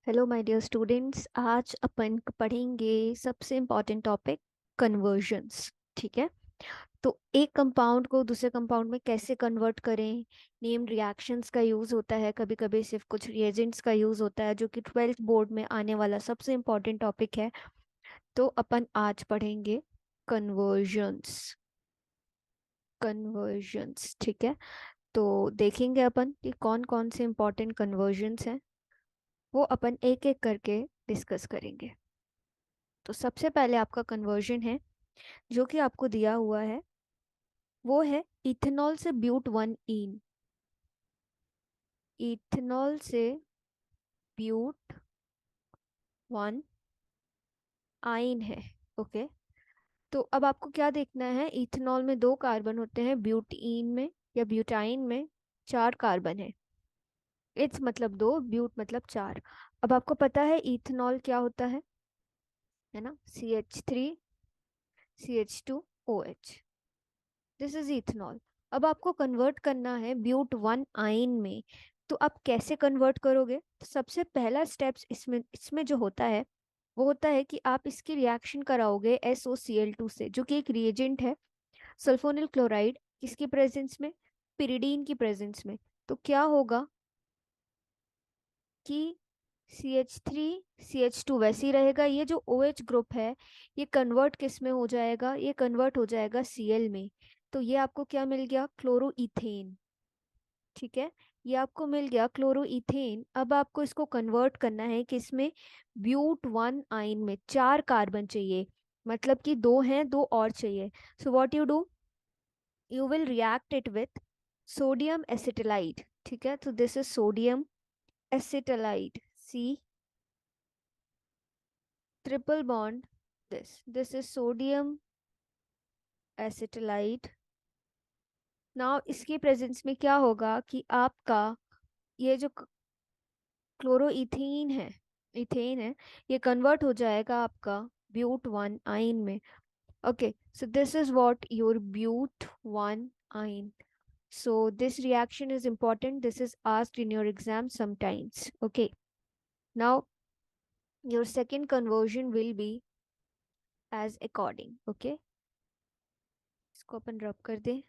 Hello my dear students, आज अपन पढ़ेंगे सबसे इम्पोर्टेंट टॉपिक कन्वर्जन्स। ठीक है। तो एक कंपाउंड को दूसरे कंपाउंड में कैसे कन्वर्ट करें। नेम रिएक्शंस का यूज़ होता है, कभी कभी सिर्फ कुछ रिएजेंट्स का यूज़ होता है, जो कि 12th बोर्ड में आने वाला सबसे इम्पोर्टेंट टॉपिक है। तो अपन आज पढ़ेंगे कन्वर्जन्स। कन्वर्जन्स, ठीक है। तो देखेंगे अपन कि कौन कौन से इम्पोर्टेंट कन्वर्जन्स हैं, वो अपन एक एक करके डिस्कस करेंगे। तो सबसे पहले आपका कन्वर्जन है जो कि आपको दिया हुआ है, वो है इथेनॉल से ब्यूट वन इन। इथेनॉल से ब्यूट वन आइन है। ओके। तो अब आपको क्या देखना है, इथेनॉल में दो कार्बन होते हैं, ब्यूटीन में या ब्यूटाइन में चार कार्बन है। इट्स मतलब दो, ब्यूट मतलब चार। अब आपको पता है इथेनॉल क्या होता है ना, CH3CH2OH। This is ethanol. अब आपको कन्वर्ट करना है ब्यूट वन आइन में। तो आप कैसे कन्वर्ट करोगे? तो सबसे पहला स्टेप्स इसमें इसमें जो होता है, वो होता है कि आप इसकी रिएक्शन कराओगे SOCl2 से, जो कि एक रिएजेंट है, सल्फोनिल क्लोराइड किसकी प्रेजेंस में, पिरिडीन की प्रेजेंस में। तो क्या होगा कि CH3CH2 वैसे ही रहेगा, ये जो OH ग्रुप है ये कन्वर्ट किस में हो जाएगा, ये कन्वर्ट हो जाएगा Cl में। तो ये आपको क्या मिल गया, क्लोरोइथेन। ठीक है, ये आपको मिल गया क्लोरोइथेन। अब आपको इसको कन्वर्ट करना है किसमें, ब्यूट वन आइन में। चार कार्बन चाहिए, मतलब कि दो हैं, दो और चाहिए। So what you do, you will react it with sodium acetylide. ठीक है, तो this is sodium acetylide, C triple bond this is sodium acetylide. Now इसकी प्रेजेंस में क्या होगा कि आपका ये जो क्लोरोइथीन है, इथेन है, ये कन्वर्ट हो जाएगा आपका ब्यूट वन आइन में। Okay, so this is what your but one yne. So this reaction is important. This is asked in your exam sometimes. Okay. Now your second conversion will be as according. Okay. इसको अपन रब कर दें.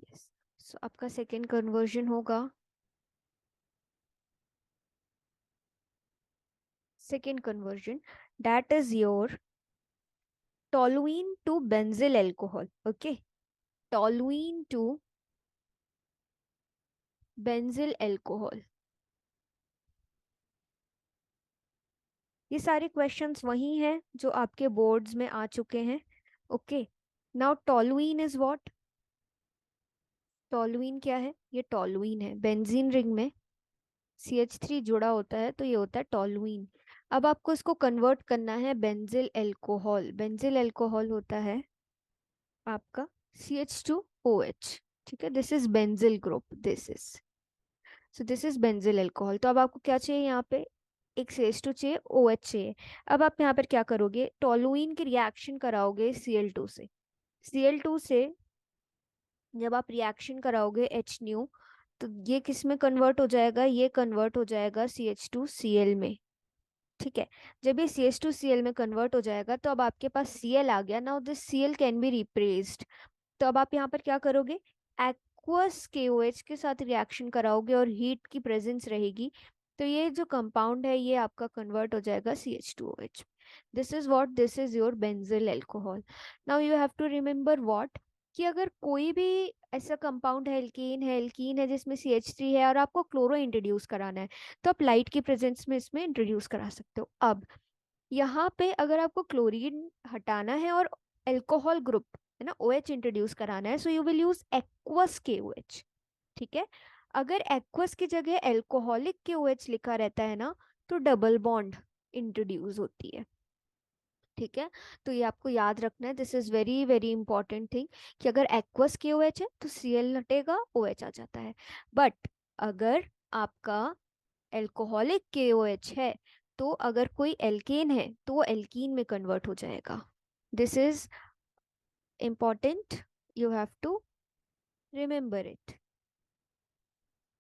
Yes. So आपका second conversion होगा, second conversion, that is your toluene to benzyl alcohol. Okay. Toluene to benzyl alcohol. ये सारे questions वही हैं जो आपके बोर्ड्स में आ चुके हैं. Okay. Now toluene is what, toluene क्या है, ये टॉलुइन है, बेंजीन रिंग में CH3 जुड़ा होता है, तो ये होता है टॉलुइन. अब आपको इसको कन्वर्ट करना है बेंजिल अल्कोहल. बेंजिल अल्कोहल होता है आपका CH2OH. ठीक है, this is benzyl group, this is, so this is benzyl alcohol. तो अब आपको क्या चाहिए यहाँ पे, एक CH2 चाहिए, OH चाहिए. अब आप यहाँ पर क्या करोगे, टॉलुइन की रिएक्शन कराओगे Cl2 से. Cl2 से जब आप रिएक्शन कराओगे H न्यू, तो ये किस में कन्वर्ट हो जाएगा, ये कन्वर्ट हो जाएगा CH2Cl में. ठीक है, जब ये CH2Cl में कन्वर्ट हो जाएगा तो अब आपके पास Cl आ गया. Now this Cl can be replaced. तो अब आप यहाँ पर क्या करोगे, एक्वस KOH के साथ रिएक्शन कराओगे और हीट की प्रेजेंस रहेगी. तो ये जो कंपाउंड है ये आपका कन्वर्ट हो जाएगा CH2OH. This is what, this is your benzyl alcohol. Now you have to remember what, कि अगर कोई भी ऐसा कंपाउंड है, एल्कीन है जिसमें CH3 है और आपको क्लोरो इंट्रोड्यूस कराना है, तो आप लाइट की प्रेजेंस में इसमें इंट्रोड्यूस करा सकते हो. अब यहाँ पे अगर आपको क्लोरीन हटाना है और अल्कोहल ग्रुप है ना, OH इंट्रोड्यूस कराना है, so you will use aqueous KOH. ठीक है, अगर एक्वस की जगह अल्कोहलिक KOH लिखा रहता है ना, तो डबल बॉन्ड इंट्रोड्यूस होती है. ठीक है, तो ये आपको याद रखना है. This is very very important thing, कि अगर एक्वस KOH है तो Cl हटेगा, OH आ जाता है. बट अगर आपका एल्कोहलिक KOH है, तो अगर कोई एल्केन है तो वो एल्कीन में कन्वर्ट हो जाएगा. This is important, you have to remember it.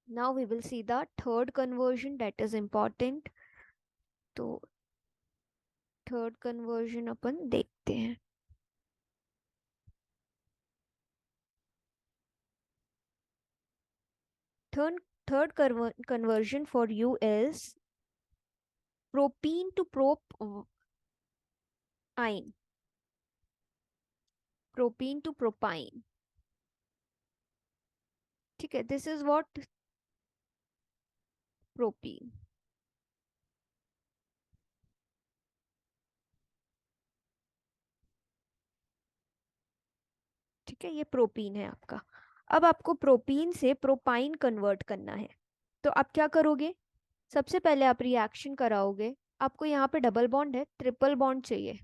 Now we will see the third conversion that is important. तो थर्ड कन्वर्जन अपन देखते हैं. Third third conversion for you is propene to propine. Propene to propine. ठीक है, this is what propene. ठीक है, ये propene है आपका. अब आपको प्रोपीन से प्रोपाइन कन्वर्ट करना है. तो आप क्या करोगे? सबसे पहले आप रिएक्शन कराओगे. आपको यहाँ पे डबल बॉन्ड है, ट्रिपल बॉन्ड चाहिए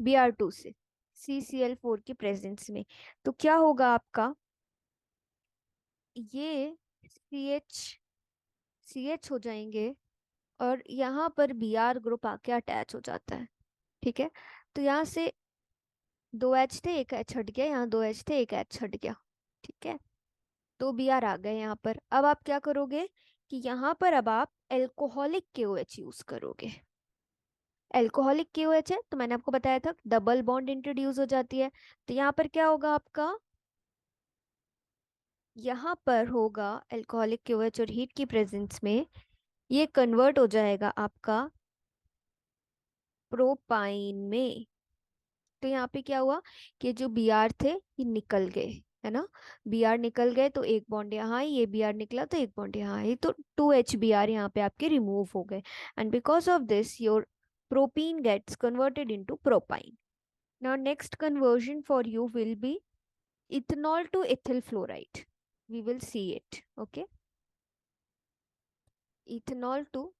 Br2 से CCl4 की प्रेजेंस में. तो क्या होगा आपका? ये CH हो जाएंगे और यहाँ पर Br ग्रुप आके अटैच हो जाता है. ठीक है, तो यहाँ से 2H थे, एक H हट गया, यहाँ 2H थे, एक H हट गया. ठीक है, तो Br आ गए यहाँ पर. अब आप क्या करोगे कि यहाँ पर अब आप एल्कोहलिक KOH यूज करोगे. एल्कोहलिक KOH है तो मैंने आपको बताया था डबल बॉन्ड इंट्रोड्यूस हो जाती है. तो यहाँ पर क्या होगा आपका? यहाँ पर होगा एल्कोहलिक KOH और हीट की प्रेजेंस में ये कन्वर्ट हो जाएगा आपका प्रोपाइन में. तो यहाँ पे क्या हुआ कि जो Br थे ये निकल गए, है ना. Br निकल गए तो एक बॉन्ड यहाँ आई, ये Br निकला तो एक बॉन्ड यहाँ आई, तो 2HBr यहाँ पे आपके रिमूव हो गए. And because of this your propene gets converted into propine. Now next conversion for you will be ethanol to ethyl fluoride. We will see it. Okay, ethanol to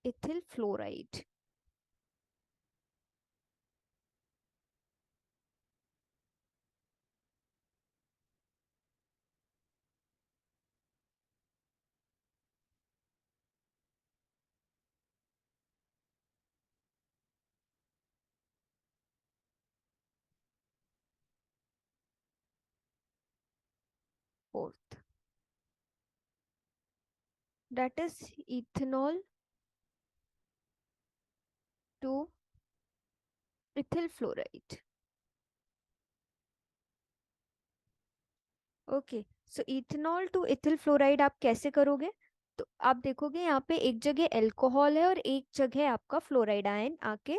ethyl fluoride. Fourth, that is ethanol to ethyl fluoride. Okay, so ethanol to ethyl fluoride आप कैसे करोगे? तो आप देखोगे यहाँ पे एक जगह अल्कोहल है और एक जगह आपका फ्लोराइड आयन आके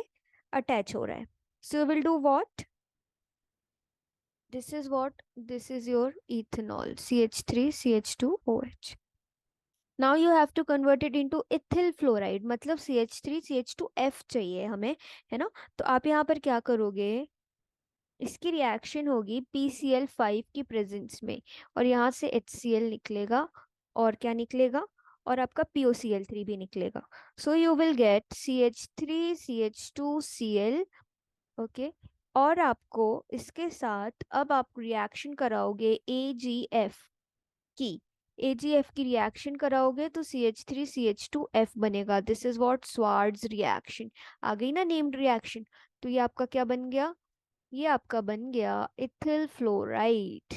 अटैच हो रहा है. So you will do what? This is what, this is your ethanol CH3CH2OH. Now you have to convert it into ethyl fluoride, मतलब CH3CH2F चाहिए हमें, है ना. तो आप यहाँ पर क्या करोगे? इसकी रिएक्शन होगी PCl5 की प्रेजेंस में और यहाँ से HCl निकलेगा और क्या निकलेगा? और आपका POCl3 भी निकलेगा. सो you will get CH3CH2Cl. Okay, और आपको इसके साथ अब आप रिएक्शन कराओगे AgF की. AgF की रिएक्शन कराओगे तो CH3CH2F बनेगा. This is what Swarts reaction. आ गई ना नेम्ड रिएक्शन. तो ये आपका क्या बन गया? ये आपका बन गया ethyl fluoride.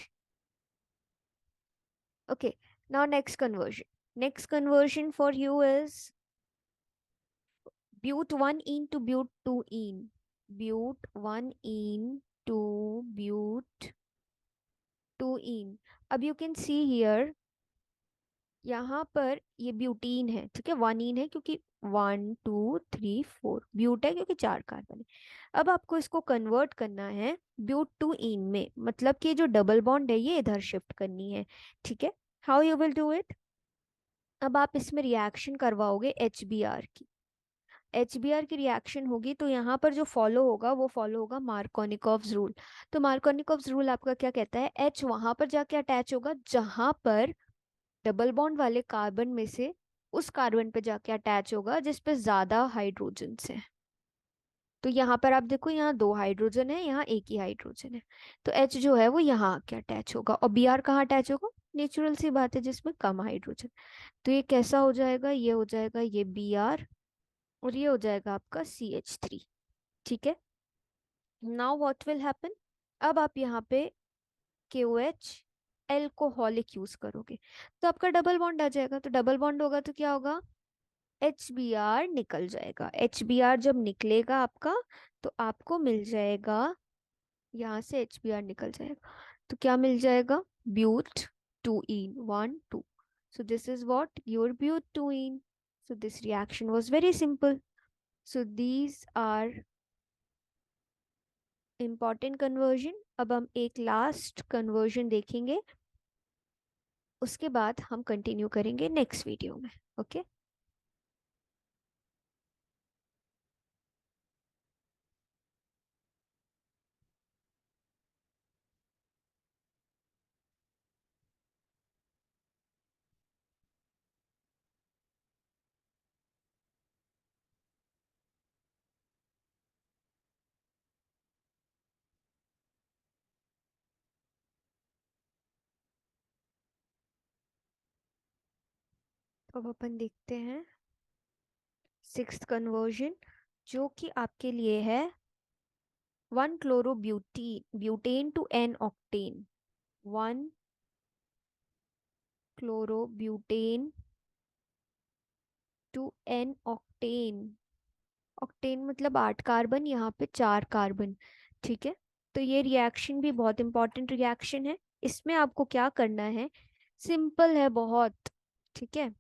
Okay, now next conversion. Next conversion for you is but1ene to but2ene. but1ene to but2ene. अब यू कैन सी हियर, यहाँ पर ये ब्यूटीन है. ठीक है, 1ene है क्योंकि 1 2 3 4 ब्यूट है क्योंकि 4 कार्बन है. अब आपको इसको कन्वर्ट करना है but2ene में, मतलब कि जो डबल बॉन्ड है ये इधर शिफ्ट करनी है. ठीक है, how you will do it? अब आप इसमें रिएक्शन करवाओगे HBr की. HBr की रिएक्शन होगी तो यहाँ पर जो फॉलो होगा वो फॉलो होगा मार्कोनिकॉव्स रूल. तो मार्कोनिकॉव्स रूल आपका क्या कहता है? H वहां पर जाके अटैच होगा जहां पर डबल बॉन्ड वाले कार्बन में से उस कार्बन पे जाके अटैच होगा जिस पे ज्यादा हाइड्रोजन है. तो यहाँ पर आप देखो, यहाँ 2 हाइड्रोजन है, यहाँ एक ही हाइड्रोजन है. तो H जो है वो यहाँ आके अटैच होगा और Br कहाँ अटैच होगा? नेचुरल सी बात है जिसमें कम हाइड्रोजन। तो ये कैसा हो जाएगा, ये हो जाएगा ये Br, और ये हो जाएगा आपका CH3। ठीक है, नाउ व्हाट विल हैपन, अब आप यहाँ पे KOH एल्कोहलिक यूज करोगे तो आपका डबल बॉन्ड आ जाएगा। तो डबल बॉन्ड होगा तो क्या होगा, HBr निकल जाएगा। HBr जब निकलेगा आपका तो आपको मिल जाएगा, यहाँ से HBr निकल जाएगा तो क्या मिल जाएगा, but two in 1 2। So this is what your butene. So this reaction was very simple. So these are important conversion. अब हम एक लास्ट कन्वर्जन देखेंगे, उसके बाद हम कंटिन्यू करेंगे नेक्स्ट वीडियो में। ओके तो अब अपन देखते हैं सिक्स्थ कन्वर्जन, जो कि आपके लिए है 1 chlorobutene butane to N octane. 1 chlorobutane to N octane. Octane मतलब 8 कार्बन, यहाँ पे 4 कार्बन। ठीक है, तो ये रिएक्शन भी बहुत इंपॉर्टेंट रिएक्शन है। इसमें आपको क्या करना है, सिंपल है बहुत। ठीक है,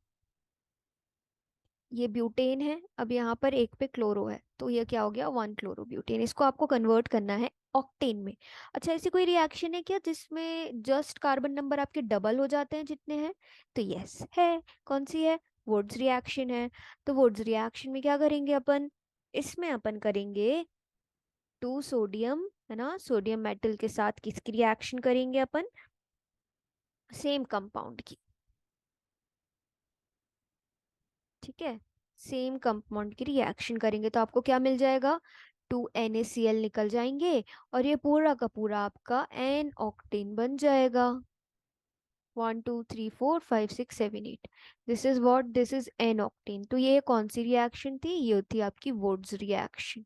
ये ब्यूटेन है, अब यहाँ पर एक पे क्लोरो है तो ये क्या हो गया, 1 क्लोरोब्यूटेन। इसको आपको कन्वर्ट करना है ऑक्टेन में। अच्छा, ऐसी कोई रिएक्शन है क्या जिसमें जस्ट कार्बन नंबर आपके डबल हो जाते हैं जितने हैं, तो यस है। कौन सी है, वुड्स रिएक्शन है। तो वुड्स रिएक्शन में क्या करेंगे अपन, इसमें अपन करेंगे 2 सोडियम, है ना, सोडियम मेटल के साथ किसकी रिएक्शन करेंगे अपन, सेम कंपाउंड की। ठीक है, सेम कंपाउंड की रिएक्शन करेंगे तो आपको क्या मिल जाएगा, 2NaCl निकल जाएंगे, और ये पूरा का पूरा आपका एन ऑक्टेन बन जाएगा। 1 2 3 4 5 6 7 8, this is what, this is an octane. तो ये कौन सी रिएक्शन थी, ये थी आपकी वुड्स रिएक्शन।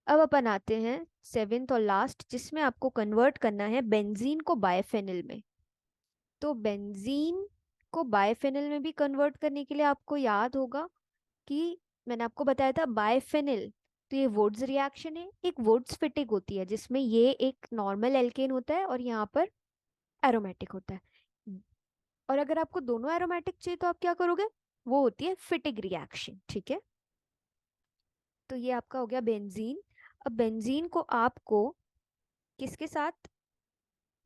अब अपन आते हैं सेवेंथ और लास्ट, जिसमें आपको कन्वर्ट करना है बेंजीन को बायफेनिल में। तो बेंजीन को बायफेनिल में भी कन्वर्ट करने के लिए आपको याद होगा कि मैंने आपको बताया था बायफेनिल, तो ये वुड्स रिएक्शन है, एक वुड्स फिटिंग होती है जिसमें ये एक नॉर्मल एल्केन होता है और यहाँ पर एरोमेटिक होता है। और अगर आपको दोनों एरोमेटिक चाहिए तो आप क्या करोगे, वो होती है फिटिंग रिएक्शन। ठीक है, तो ये आपका हो गया बेंजीन। अब बेंजीन को आपको किसके साथ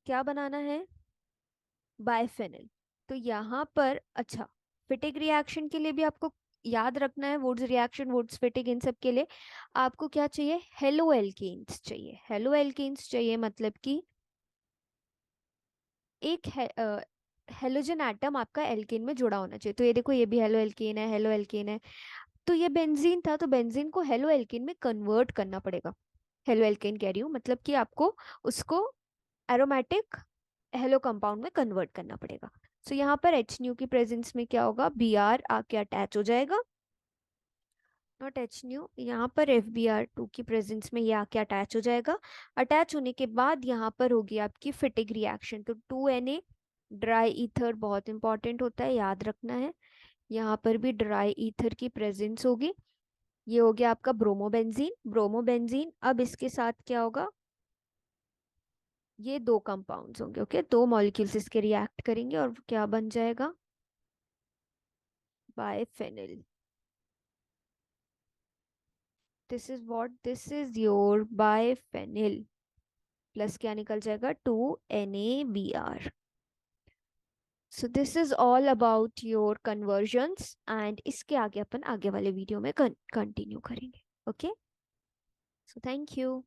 क्या बनाना है, बायफेनिल। तो यहाँ पर अच्छा, फिटिक रिएक्शन के लिए भी आपको याद रखना है, वुड्स रिएक्शन, वुड्स फिटिक, इन सब के लिए आपको क्या चाहिए, हेलो एल्केन्स चाहिए। हेलो एल्केन्स चाहिए मतलब कि एक हेलोजन एटम आपका एल्केन में जुड़ा होना चाहिए। तो ये देखो, ये भी हेलो एल्केन है, हेलो एल्केन है। तो ये बेंजीन था, तो बेंजीन को हेलो एल्केन में कन्वर्ट करना पड़ेगा। हेलो एल्केन कह रही हूँ, मतलब कि आपको उसको एरोमेटिक हेलो कंपाउंड में कन्वर्ट करना पड़ेगा। सो यहाँ पर HNU की प्रेजेंस में क्या होगा, Br आके अटैच हो जाएगा, नॉट HNU, यहाँ पर FBr2 की प्रेजेंस में ये आके अटैच हो जाएगा। अटैच होने के बाद यहाँ पर होगी आपकी फिटिक रिएक्शन। तो 2Na ड्राई ईथर बहुत इंपॉर्टेंट होता है, याद रखना है। यहाँ पर भी ड्राई ईथर की प्रेजेंस होगी। ये हो गया आपका ब्रोमोबेंजीन। ब्रोमोबेंजीन, अब इसके साथ क्या होगा, ये दो कंपाउंड्स होंगे। ओके, दो मॉलिक्यूल्स इसके रिएक्ट करेंगे और क्या बन जाएगा, biphenyl. This is what, this is your biphenyl. Plus क्या निकल जाएगा, 2NaBr। So this is all about your conversions, and इसके आगे अपन आगे वाले वीडियो में कंटिन्यू करेंगे। Okay, so thank you.